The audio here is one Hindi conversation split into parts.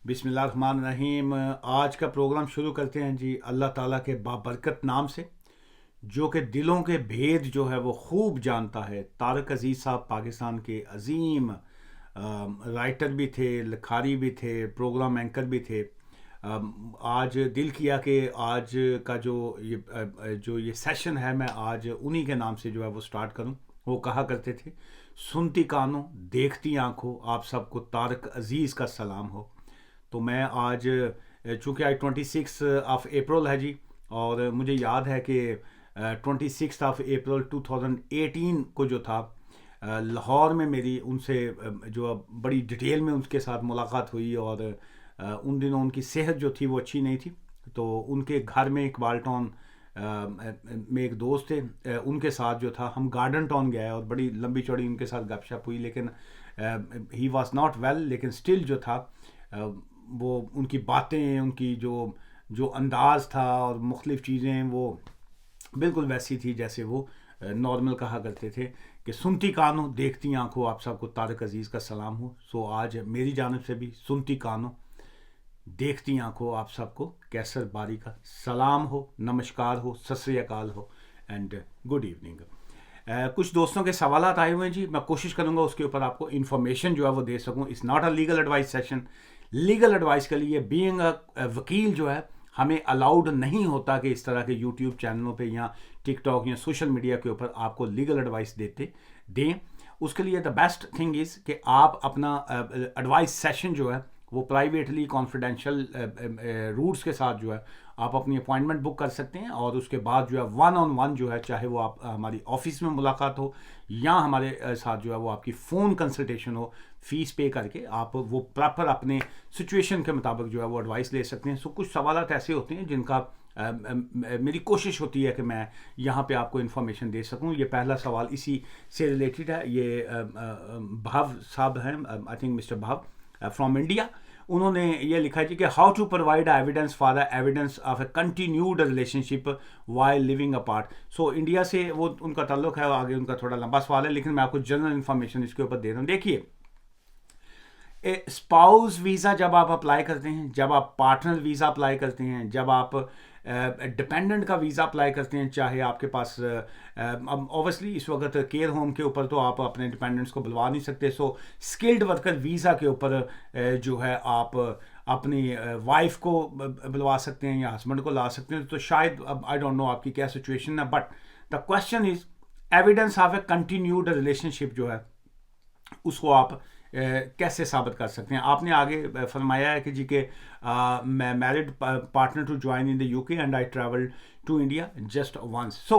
बिस्मिल्लाहिर्रहमानिर्रहीम। आज का प्रोग्राम शुरू करते हैं जी अल्लाह ताला के बाबरकत नाम से, जो कि दिलों के भेद जो है वो खूब जानता है। तारक अजीज़ साहब पाकिस्तान के अजीम राइटर भी थे, लिखारी भी थे, प्रोग्राम एंकर भी थे। आज दिल किया कि आज का जो ये सेशन है, मैं आज उन्हीं के नाम से जो है वो स्टार्ट करूं। वो कहा करते थे, सुनती कानों देखती आंखों आप सबको तारक अजीज़ का सलाम हो। तो मैं आज, चूँकि आज 26 है जी, और मुझे याद है कि 26 अप्रैल 2018 को जो था, लाहौर में मेरी उनसे जो बड़ी डिटेल में उनके साथ मुलाकात हुई। और उन दिनों उनकी सेहत जो थी वो अच्छी नहीं थी। तो उनके घर में इकबाल टाउन में एक दोस्त थे, उनके साथ जो था हम गार्डन टाउन गए और बड़ी लंबी चौड़ी उनके साथ गपशप हुई। लेकिन ही वॉज नॉट वेल, लेकिन स्टिल जो था वो उनकी बातें, उनकी जो जो अंदाज़ था और मुख्तलिफ़ चीज़ें वो बिल्कुल वैसी थी जैसे वो नॉर्मल कहा करते थे कि सुनती कानों देखती आंखों आप सबको तारक अजीज़ का सलाम हो। सो आज मेरी जानब से भी सुनती कानों देखती आंखों आप सबको कैसर बारी का सलाम हो, नमस्कार हो, सत श्री अकाल हो एंड गुड इवनिंग। कुछ दोस्तों के सवाल आए हुए हैं जी, मैं कोशिश करूंगा उसके ऊपर आपको इन्फॉर्मेशन जो है वो दे सकूं। It's not a legal advice session. Legal advice के लिए बीइंग अ वकील जो है, हमें अलाउड नहीं होता कि इस तरह के यूट्यूब चैनलों पे या टिकटॉक या सोशल मीडिया के ऊपर आपको लीगल एडवाइस दें। उसके लिए द बेस्ट थिंग इज़ कि आप अपना एडवाइस सेशन जो है वो प्राइवेटली कॉन्फिडेंशियल रूट्स के साथ जो है आप अपनी अपॉइंटमेंट बुक कर सकते हैं। और उसके बाद जो है वन ऑन वन जो है, चाहे वो आप हमारी ऑफिस में मुलाकात हो या हमारे साथ जो है वो आपकी फ़ोन कंसल्टेशन हो, फीस पे करके आप वो प्रॉपर अपने सिचुएशन के मुताबिक जो है वो एडवाइस ले सकते हैं। सो कुछ सवाल ऐसे होते हैं जिनका मेरी कोशिश होती है कि मैं यहाँ पे आपको इन्फॉर्मेशन दे सकूँ। ये पहला सवाल इसी से रिलेटेड है। ये भाव साहब हैं, I think mister Bhav from India. उन्होंने ये लिखा है कि how to provide evidence for the evidence of a continued relationship while living apart. So India से वो उनका ताल्लुक है। आगे उनका थोड़ा लंबा सवाल है, लेकिन मैं आपको जनरल इन्फॉर्मेशन इसके ऊपर दे रहा हूँ। देखिए, स्पाउस वीज़ा जब आप अप्लाई करते हैं, जब आप पार्टनर वीज़ा अप्लाई करते हैं, जब आप डिपेंडेंट का वीज़ा अप्लाई करते हैं, चाहे आपके पास अब ऑब्वियसली इस वक्त केयर होम के ऊपर तो आप अपने डिपेंडेंट्स को बुलवा नहीं सकते। सो स्किल्ड वर्कर वीज़ा के ऊपर जो है आप अपनी वाइफ को बुलवा सकते हैं या हस्बैंड को ला सकते हैं। तो शायद अब आई डोंट नो आपकी क्या सिचुएशन है, but the question is evidence of a continued relationship जो है उसको आप कैसे साबित कर सकते हैं। आपने आगे फरमाया है कि जी के मैं married partner to join in the UK and I travel to India just once. So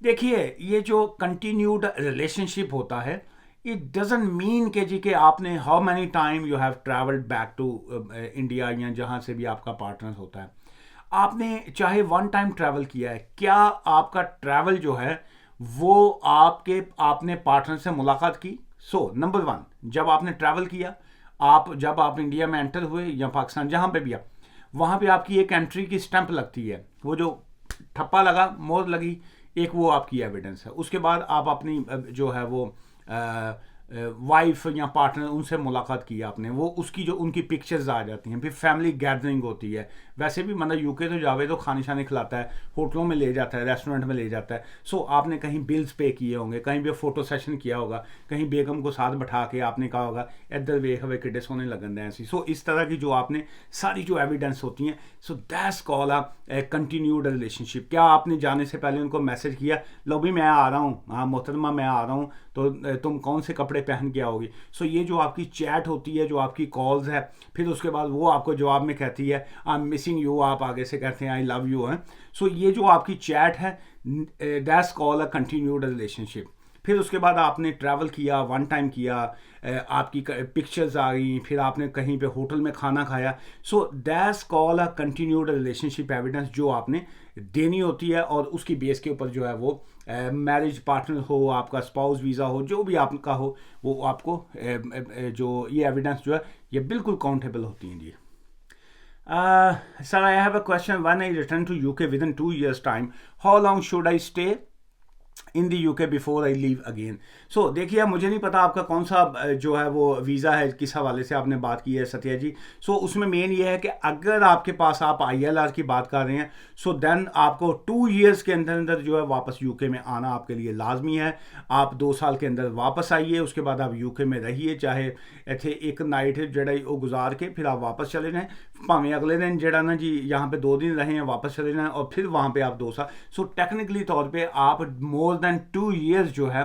देखिए, ये जो कंटिन्यूड रिलेशनशिप होता है, इट डजेंट मीन कि जी कि आपने how many time you have travelled back to India या जहाँ से भी आपका पार्टनर होता है। आपने चाहे वन टाइम ट्रैवल किया है, क्या आपका ट्रैवल जो है वो आपने पार्टनर से मुलाकात की। सो नंबर वन, जब आपने ट्रैवल किया, जब आप इंडिया में एंटर हुए या पाकिस्तान जहाँ पे भी आप, वहाँ पे आपकी एक एंट्री की स्टैंप लगती है। वो जो ठप्पा लगा, मोहर लगी, एक वो आपकी एविडेंस है। उसके बाद आप अपनी जो है वो वाइफ या पार्टनर उनसे मुलाकात की आपने, वो उसकी जो उनकी पिक्चर्स आ जाती हैं। फिर फैमिली गैदरिंग होती है। वैसे भी मतलब यूके तो जावे तो खाने शाने खिलाता है, होटलों में ले जाता है, रेस्टोरेंट में ले जाता है। सो आपने कहीं बिल्स पे किए होंगे, कहीं भी फोटो सेशन किया होगा, कहीं बेगम को साथ बैठा के आपने कहा होगा इधर वेख हवे किड्डे सोने लगन दें ऐसी। सो इस तरह की जो आपने सारी जो एविडेंस होती हैं, so that's call a continued relationship. क्या आपने जाने से पहले उनको मैसेज किया, लो भी मैं आ रहा हूँ, हाँ मोहतरमा मैं आ रहा हूँ, तो तुम कौन से कपड़े पहन के आओगी। सो ये जो आपकी चैट होती है, जो आपकी कॉल्स है, फिर उसके बाद वो आपको जवाब में कहती है आई एम मिसिंग यू, आप आगे से कहते हैं आई लव यू हैं। सो ये जो आपकी चैट है, that's call a continued relationship. फिर उसके बाद आपने ट्रैवल किया, वन टाइम किया, आपकी पिक्चर्स आ गई, फिर आपने कहीं पे होटल में खाना खाया। So that's call a continued relationship evidence, जो आपने देनी होती है। और उसकी बेस के ऊपर जो है वो मैरिज पार्टनर हो, आपका स्पाउस वीज़ा हो, जो भी आपका हो, वो आपको जो ये एविडेंस जो है ये बिल्कुल काउंटेबल होती हैं जी। Sir, I have a question. When I return to UK within 2 years' time, how long should I stay? In the UK before I leave again. So देखिए, मुझे नहीं पता आपका कौन सा जो है वो वीज़ा है, किस हवाले से आपने बात की है सत्या जी। सो उसमें मेन ये है कि अगर आपके पास आप ILR की बात कर रहे हैं, सो देन आपको 2 ईयर्स के अंदर अंदर जो है वापस यूके में आना आपके लिए लाजमी है। आप 2 साल के अंदर वापस आइए, उसके बाद आप यूके में रहिए, चाहे इतने एक नाइट जड़ा वो गुजार के फिर आप वापस चले जाएँ, भावें अगले दिन जड़ा ना जी यहाँ पे 2 दिन रहे हैं, वापस चले जाएँ और फिर वहाँ पे आप 2 साल। सो टेक्निकली तौर पे आप मोर देन 2 ईयर्स जो है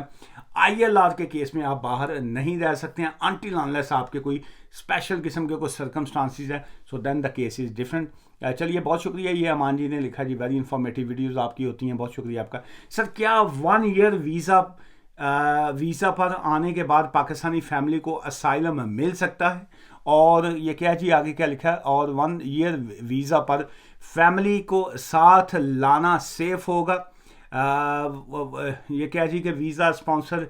ILR के केस में आप बाहर नहीं रह सकते हैं, अनटिल अनलेस आपके कोई स्पेशल किस्म के कोई सर्कमस्टांसिस है, so then the case is different. चलिए, बहुत शुक्रिया, ये अमान जी ने लिखा जी, वेरी इंफॉर्मेटिव वीडियोस आपकी होती हैं, बहुत शुक्रिया आपका। सर, क्या 1 ईयर वीज़ा पर आने के बाद पाकिस्तानी फैमिली को असाइलम मिल सकता है? और ये क्या जी, आगे क्या लिखा है, और 1 ईयर वीज़ा पर फैमिली को साथ लाना सेफ होगा? ये क्या जी कि वीज़ा स्पॉन्सर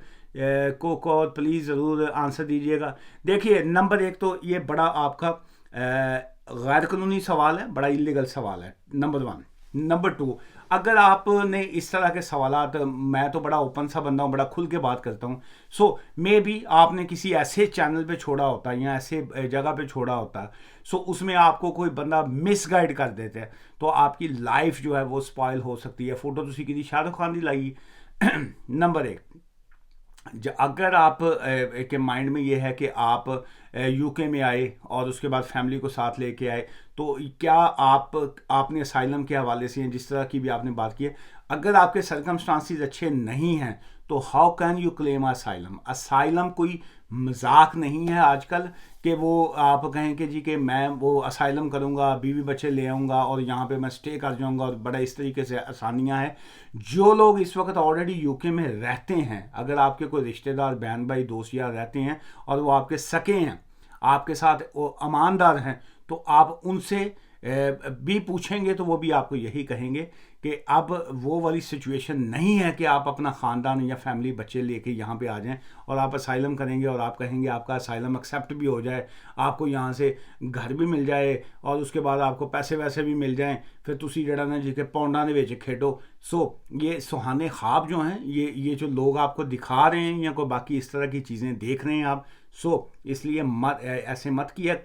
को प्लीज़ ज़रूर आंसर दीजिएगा। देखिए, नंबर 1 तो ये बड़ा आपका गैर कानूनी सवाल है, बड़ा इलीगल सवाल है, नंबर 1। नंबर 2, अगर आपने इस तरह के सवालात, मैं तो बड़ा ओपन सा बंदा हूँ, बड़ा खुल के बात करता हूँ, सो मे बी आपने किसी ऐसे चैनल पे छोड़ा होता है या ऐसे जगह पे छोड़ा होता है, सो उसमें आपको कोई बंदा मिसगाइड कर देते हैं, तो आपकी लाइफ जो है वो स्पॉइल हो सकती है। फोटो तुसी किसी शाहरुख खान की लाई। नंबर 1, अगर आप के माइंड में ये है कि आप यूके में आए और उसके बाद फैमिली को साथ लेके आए, तो क्या आपने असाइलम के हवाले से, जिस तरह की भी आपने बात की है, अगर आपके सर्कमस्टांसिस अच्छे नहीं हैं तो how can you claim asylum? Asylum कोई मजाक नहीं है आजकल कि वो आप कहें कि जी कि मैं वो असाइलम करूँगा, बीवी बच्चे ले आऊँगा और यहाँ पे मैं स्टे कर जाऊँगा और बड़ा इस तरीके से आसानियाँ हैं। जो लोग इस वक्त ऑलरेडी यूके में रहते हैं, अगर आपके कोई रिश्तेदार, बहन भाई, दोस्त यार रहते हैं और वो आपके सके हैं, आपके साथ वो ईमानदार हैं, तो आप उनसे भी पूछेंगे तो वो भी आपको यही कहेंगे कि अब वो वाली सिचुएशन नहीं है कि आप अपना ख़ानदान या फैमिली बच्चे लेके यहाँ पे आ जाएं और आप असाइलम करेंगे और आप कहेंगे आपका असाइलम एक्सेप्ट भी हो जाए, आपको यहाँ से घर भी मिल जाए और उसके बाद आपको पैसे वैसे भी मिल जाएं, फिर तुसी जड़ा ना जी के पौंडा दे विच खेडो। सो ये सुहाने ख्वाब जो हैं, ये जो लोग आपको दिखा रहे हैं या कोई बाकी इस तरह की चीज़ें देख रहे हैं आप, सो इसलिए मत ऐसे मत किया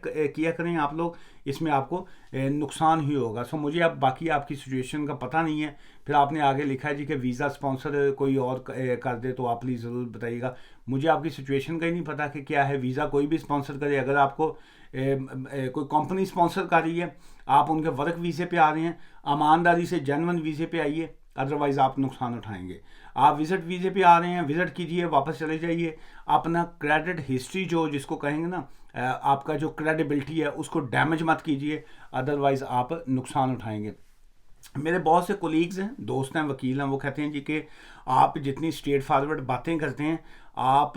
करें आप लोग, इसमें आपको नुकसान ही होगा। सो मुझे अब बाकी आपकी सिचुएशन का पता नहीं है। फिर आपने आगे लिखा है जी कि वीज़ा स्पॉन्सर कोई और कर दे तो आप प्लीज़ ज़रूर बताइएगा। मुझे आपकी सिचुएशन का ही नहीं पता कि क्या है। वीज़ा कोई भी स्पॉन्सर करे, अगर आपको कोई कंपनी स्पॉन्सर कर रही है, आप उनके वर्क वीज़े पे आ रहे हैं, ईमानदारी से जेन्युइन वीज़े पे आइए, अदरवाइज़ आप नुकसान उठाएंगे। आप विज़िट वीज़े पे आ रहे हैं, विज़िट कीजिए, वापस चले जाइए। अपना क्रेडिट हिस्ट्री जो जिसको कहेंगे ना, आपका जो क्रेडिबिलिटी है उसको डैमेज मत कीजिए, अदरवाइज़ आप नुकसान उठाएंगे। मेरे बहुत से कोलीग्स हैं, दोस्त हैं, वकील हैं, वो कहते हैं जी कि आप जितनी स्ट्रेट फॉरवर्ड बातें करते हैं, आप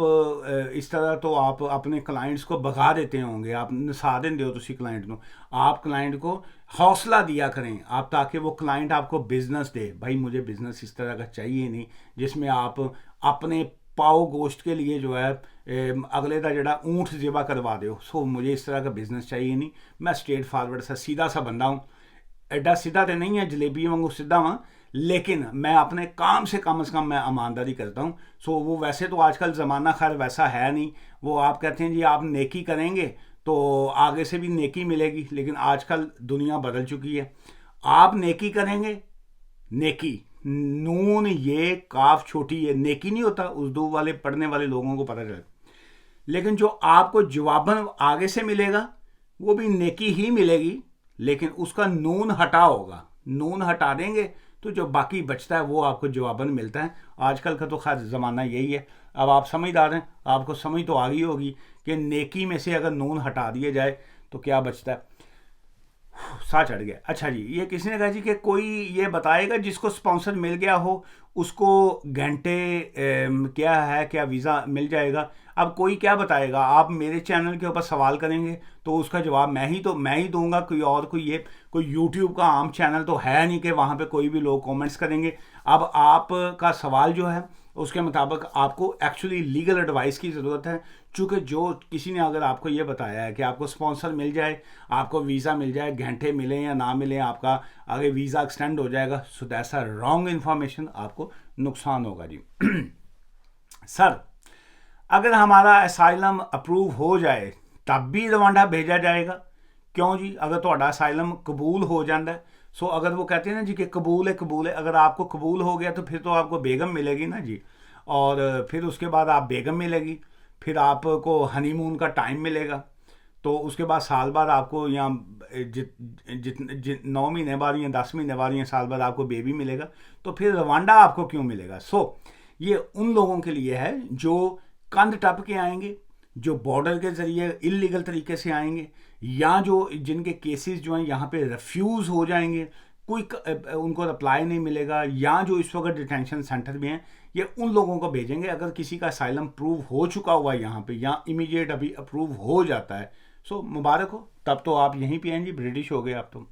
इस तरह तो आप अपने क्लाइंट्स को भगा देते होंगे, आप नसा देंगे हो तुसी क्लाइंट को। आप क्लाइंट को हौसला दिया करें आप, ताकि वो क्लाइंट आपको बिजनेस दे। भाई मुझे बिजनेस इस तरह का चाहिए नहीं जिसमें आप अपने पाओ गोश्त के लिए जो है अगले का जड़ा ऊँट ज़िबा करवा दो। सो मुझे इस तरह का बिजनेस चाहिए नहीं। मैं स्ट्रेट फॉरवर्ड सा सीधा सा बंदा हूँ, एडा सीधा तो नहीं है, जलेबी वांगू सीधा वहाँ, लेकिन मैं अपने काम से कम मैं ईमानदारी करता हूँ। सो वो वैसे तो आजकल ज़माना खैर वैसा है नहीं, वो आप कहते हैं जी आप नेकी करेंगे तो आगे से भी नेकी मिलेगी, लेकिन आजकल दुनिया बदल चुकी है। आप नेकी करेंगे, नेकी नून ये काफ छोटी है, नेकी नहीं होता, उर्दू वाले पढ़ने वाले लोगों को पता चले, लेकिन जो आपको जवाबन आगे से मिलेगा वो भी नेकी ही मिलेगी, लेकिन उसका नून हटा होगा। नून हटा देंगे तो जो बाकी बचता है वो आपको जवाबन मिलता है। आजकल का तो खैर ज़माना यही है। अब आप समझदार हैं, आपको समझ तो आ गई होगी कि नेकी में से अगर नून हटा दिया जाए तो क्या बचता है। सा चढ़ गया। अच्छा जी, ये किसी ने कहा जी कि कोई ये बताएगा जिसको स्पॉन्सर मिल गया हो उसको घंटे क्या है, क्या वीज़ा मिल जाएगा? अब कोई क्या बताएगा? आप मेरे चैनल के ऊपर सवाल करेंगे तो उसका जवाब मैं ही दूंगा। कोई और कोई यूट्यूब का आम चैनल तो है नहीं कि वहाँ पे कोई भी लोग कमेंट्स करेंगे। अब आपका सवाल जो है उसके मुताबिक आपको एक्चुअली लीगल एडवाइस की ज़रूरत है। चूँकि जो किसी ने अगर आपको ये बताया है कि आपको स्पॉन्सर मिल जाए, आपको वीज़ा मिल जाए, घंटे मिलें या ना मिलें, आपका आगे वीज़ा एक्सटेंड हो जाएगा, so that's a wrong information, आपको नुकसान होगा जी। सर, अगर हमारा असाइलम अप्रूव हो जाए तब भी रवांडा भेजा जाएगा? क्यों जी? अगर थोड़ा असाइलम कबूल हो जाता है, सो अगर वो कहते हैं ना जी कि कबूल है, अगर आपको कबूल हो गया तो फिर तो आपको बेगम मिलेगी ना जी, और फिर उसके बाद आप बेगम मिलेगी, फिर आपको हनीमून का टाइम मिलेगा, तो उसके बाद साल बाद आपको यहाँ जित जित जित 9 महीने बाद या 10 महीने बाद या साल बाद आपको बेबी मिलेगा, तो फिर रवांडा आपको क्यों मिलेगा? ये उन लोगों के लिए है जो कंध टप के आएंगे, जो बॉर्डर के जरिए इलीगल तरीके से आएंगे, या जो जिनके केसेस जो हैं यहाँ पे रिफ्यूज़ हो जाएंगे, कोई उनको रिप्लाई नहीं मिलेगा, या जो इस वक्त डिटेंशन सेंटर में हैं, ये उन लोगों को भेजेंगे। अगर किसी का असाइलम प्रूव हो चुका हुआ है यहाँ पे, या इमीडिएट अभी अप्रूव हो जाता है, सो मुबारक हो, तब तो आप यहीं पे हैं जी, ब्रिटिश हो गए आप तो।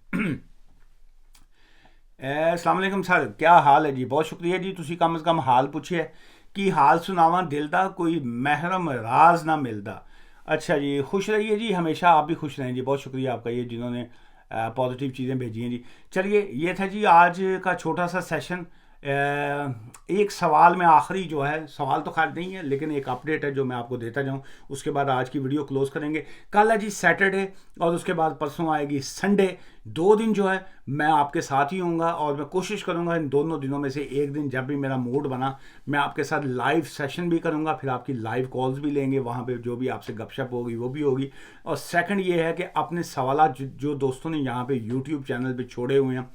अस्सलाम वालेकुम सर, क्या हाल है जी? बहुत शुक्रिया जी, तुसी कम से कम हाल पूछे कि हाल सुनावा दिल दा, कोई महरम राज ना मिलता। अच्छा जी, खुश रहिए जी, हमेशा आप भी खुश रहें जी। बहुत शुक्रिया आपका ये जिन्होंने पॉजिटिव चीज़ें भेजी हैं जी। चलिए, ये था जी आज का छोटा सा सेशन। एक सवाल में आखिरी जो है, सवाल तो खैर नहीं है लेकिन एक अपडेट है जो मैं आपको देता जाऊं, उसके बाद आज की वीडियो क्लोज करेंगे। कल है जी सैटरडे, और उसके बाद परसों आएगी संडे। 2 दिन जो है मैं आपके साथ ही होऊंगा, और मैं कोशिश करूंगा इन दोनों दिनों में से एक दिन, जब भी मेरा मूड बना, मैं आपके साथ लाइव सेशन भी करूंगा, फिर आपकी लाइव कॉल्स भी लेंगे, वहाँ पे जो भी आपसे गपशप होगी वो भी होगी। और सेकंड ये है कि अपने सवाल जो दोस्तों ने यहाँ पे यूट्यूब चैनल पे छोड़े हुए हैं,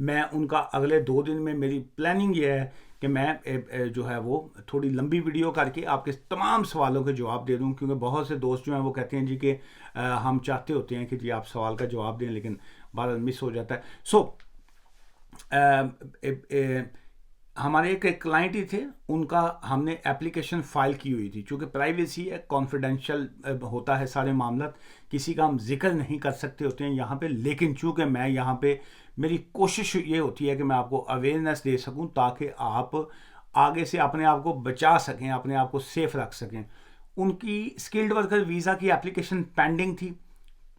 मैं उनका अगले 2 दिन में, मेरी प्लानिंग ये है कि मैं जो है वो थोड़ी लंबी वीडियो करके आपके तमाम सवालों के जवाब दे दूं, क्योंकि बहुत से दोस्त जो हैं वो कहते हैं जी कि हम चाहते होते हैं कि जी आप सवाल का जवाब दें, लेकिन बार मिस हो जाता है। हमारे एक क्लाइंट ही थे, उनका हमने एप्लीकेशन फ़ाइल की हुई थी, चूँकि प्राइवेसी है, कॉन्फिडेंशियल होता है सारे मामला, किसी का हम जिक्र नहीं कर सकते होते हैं यहाँ पे, लेकिन चूँकि मैं यहाँ पे, मेरी कोशिश ये होती है कि मैं आपको अवेयरनेस दे सकूं ताकि आप आगे से अपने आप को बचा सकें, अपने आप को सेफ रख सकें। उनकी स्किल्ड वर्कर वीज़ा की एप्लीकेशन पेंडिंग थी,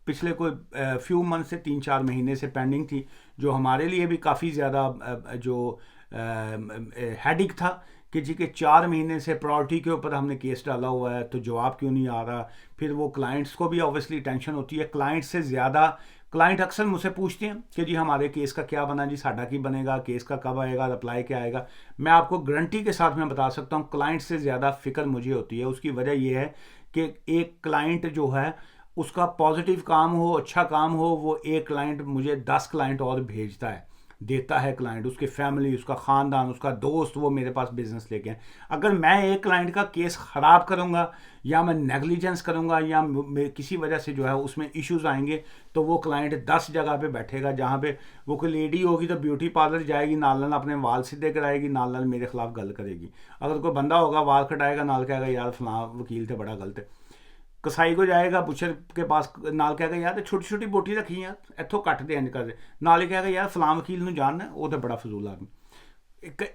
पिछले कोई फ्यू मंथ से, 3-4 महीने से पेंडिंग थी, जो हमारे लिए भी काफ़ी ज़्यादा जो हेडिक था कि जी के 4 महीने से प्रायोरिटी के ऊपर हमने केस डाला हुआ है, तो जवाब क्यों नहीं आ रहा। फिर वो क्लाइंट्स को भी ऑब्वियसली टेंशन होती है, क्लाइंट से ज़्यादा क्लाइंट अक्सर मुझसे पूछते हैं कि जी हमारे केस का क्या बना जी, साडा की बनेगा, केस का कब आएगा, रिप्लाई क्या आएगा। मैं आपको गारंटी के साथ मैं बता सकता हूँ, क्लाइंट से ज़्यादा फिक्र मुझे होती है। उसकी वजह यह है कि एक क्लाइंट जो है उसका पॉजिटिव काम हो, अच्छा काम हो, वो एक क्लाइंट मुझे 10 क्लाइंट और भेजता है, देता है क्लाइंट, उसकी फैमिली, उसका ख़ानदान, उसका दोस्त, वो मेरे पास बिजनेस लेके हैं। अगर मैं एक क्लाइंट का केस ख़राब करूँगा, या मैं नेग्लिजेंस करूँगा, या किसी वजह से जो है उसमें इश्यूज़ आएंगे, तो वो क्लाइंट 10 जगह पे बैठेगा, जहाँ पे वो कोई लेडी होगी तो ब्यूटी पार्लर जाएगी, नाल नाल अपने वाल सीधे कराएगी, नाल नाल मेरे खिलाफ गल करेगी। अगर कोई बंदा होगा वाल कटाएगा, नाल कहेगा यार फलां वकील थे बड़ा गलत है। कसाई को जाएगा बुशर के पास, नाल कहेगा यार छोटी छोटी बोटी रखी यार, इतों कट दे इंज कर दे, नाल ही कहेगा यार फलां वकील नूं जानना, वो तो बड़ा फजूल आदमी।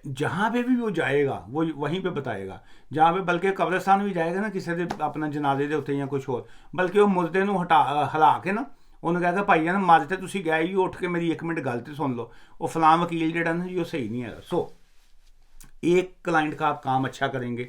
जहाँ पे भी वो जाएगा वो वहीं पे बताएगा, जहाँ पे, बल्कि कब्रिस्तान भी जाएगा ना किसी दे अपना जनाजे दे उत्ते या कुछ होर, बल्कि वो मुर्दे नूं हिला के ना उन्होंने कहा भाई ना मर तो तुम गए ही, उठ के मेरी 1 मिनट गल तो सुन लो, वो फलां वकील जो ना जी वो सही नहीं है। एक क्लाइंट का आप काम अच्छा करेंगे,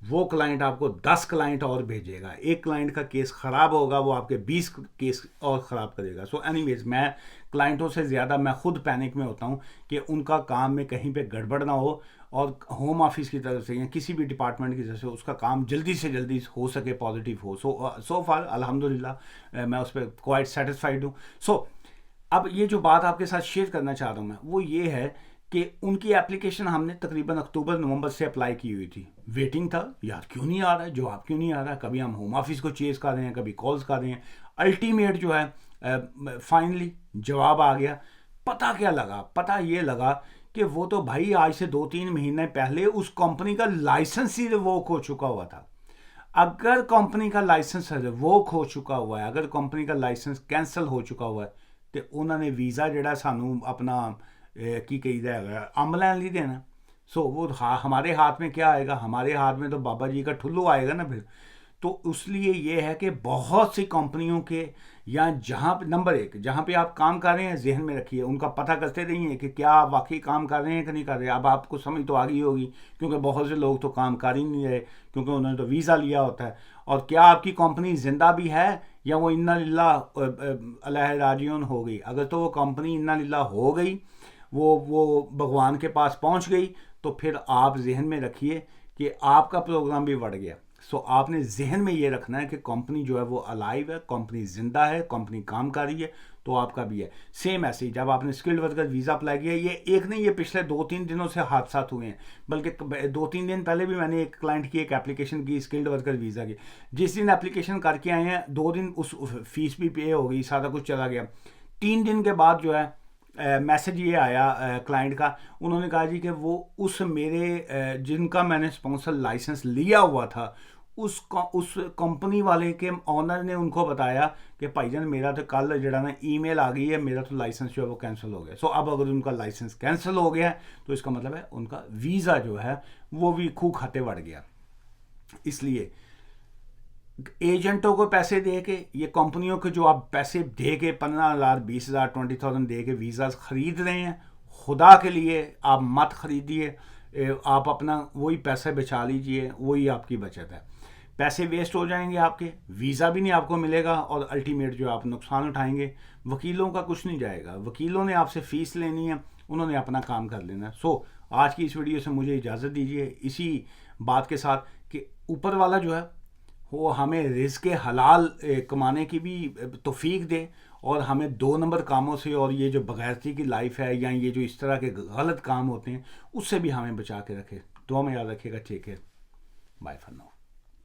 वो क्लाइंट आपको 10 क्लाइंट और भेजेगा। एक क्लाइंट का केस ख़राब होगा, वो आपके 20 केस और ख़राब करेगा। एनीवेज, मैं क्लाइंटों से ज़्यादा मैं खुद पैनिक में होता हूँ कि उनका काम में कहीं पे गड़बड़ ना हो, और होम ऑफिस की तरफ से या किसी भी डिपार्टमेंट की तरफ से उसका काम जल्दी से जल्दी हो सके, पॉजिटिव हो। सो फार अल्हम्दुलिल्लाह मैं उस पर क्वाइट सेटिस्फाइड हूँ। अब ये जो बात आपके साथ शेयर करना चाह रहा हूँ मैं, वो ये है कि उनकी एप्लीकेशन हमने तकरीबन अक्टूबर-नवंबर से अप्लाई की हुई थी। वेटिंग था, यार क्यों नहीं आ रहा है, जवाब क्यों नहीं आ रहा है, कभी हम होम ऑफिस को चेज़ कर रहे हैं, कभी कॉल्स कर रहे हैं। अल्टीमेट जो है फाइनली जवाब आ गया। पता क्या लगा? पता ये लगा कि वो तो भाई आज से 2-3 महीने पहले उस कंपनी का लाइसेंस ही रिवोक हो चुका हुआ था। अगर कंपनी का लाइसेंस रिवोक हो चुका हुआ है, अगर कंपनी का लाइसेंस कैंसल हो चुका हुआ है, तो उन्होंने वीज़ा जोड़ा सानू अपना की कहीदा है अंब लैन नहीं देना। वो हमारे हाथ में क्या आएगा? हमारे हाथ में तो बाबा जी का ठुल्लू आएगा ना फिर। तो इसलिए ये है कि बहुत सी कंपनियों के, या जहाँ पे नंबर एक, जहाँ पे आप काम कर रहे हैं जहन में रखिए, उनका पता करते रहिए कि क्या आप वाकई काम कर रहे हैं कि नहीं कर रहे। अब आपको समझ तो आ गई होगी, क्योंकि बहुत से लोग तो काम कर ही नहीं रहे, क्योंकि उन्होंने तो वीज़ा लिया होता है। और क्या आपकी कंपनी जिंदा भी है, या वो इन्ना लिल्ला अलह राजिउन हो गई। अगर तो वो कंपनी इन्ना लिल्ला हो गई, वो भगवान के पास पहुंच गई, तो फिर आप जहन में रखिए कि आपका प्रोग्राम भी बढ़ गया। सो आपने जहन में ये रखना है कि कंपनी जो है वो अलाइव है, कंपनी जिंदा है, कंपनी काम कर रही है, तो आपका भी है। सेम ऐसे ही जब आपने स्किल्ड वर्कर वीज़ा अप्लाई किया, ये एक नहीं, ये पिछले 2-3 दिनों से हादसा हुए हैं, बल्कि 2-3 दिन पहले भी मैंने एक क्लाइंट की एक एप्लीकेशन की स्किल्ड वर्कर वीज़ा की। जिस दिन एप्लीकेशन करके आए हैं 2 दिन उस फीस भी पे हो गई, सारा कुछ चला गया। 3 दिन के बाद जो है मैसेज ये आया क्लाइंट का, उन्होंने कहा जी कि वो उस मेरे जिनका मैंने स्पॉन्सर लाइसेंस लिया हुआ था, उस कंपनी वाले के ऑनर ने उनको बताया कि भाईजान मेरा तो कल जरा ना ईमेल आ गई है, मेरा तो लाइसेंस जो है वो कैंसिल हो गया। सो अब अगर उनका लाइसेंस कैंसिल हो गया तो इसका मतलब है उनका वीज़ा जो है वो भी खूब खाते बढ़ गया। इसलिए एजेंटों को पैसे दे के, ये कंपनियों को जो आप पैसे दे के 15,000 20,000 20,000 दे के वीज़ा खरीद रहे हैं, खुदा के लिए आप मत खरीदिए। आप अपना वही पैसे बचा लीजिए, वही आपकी बचत है। पैसे वेस्ट हो जाएंगे आपके, वीज़ा भी नहीं आपको मिलेगा, और अल्टीमेट जो आप नुकसान उठाएंगे। वकीलों का कुछ नहीं जाएगा, वकीलों ने आपसे फ़ीस लेनी है, उन्होंने अपना काम कर लेना है। सो आज की इस वीडियो से मुझे इजाज़त दीजिए इसी बात के साथ कि ऊपर वाला जो है वो हमें रिज़्क़ हलाल कमाने की भी तौफीक दे, और हमें 2 नंबर कामों से, और ये जो बगैरती की लाइफ है, या ये जो इस तरह के गलत काम होते हैं, उससे भी हमें बचा के रखे। दुआ में याद रखिएगा। Take care, bye for now.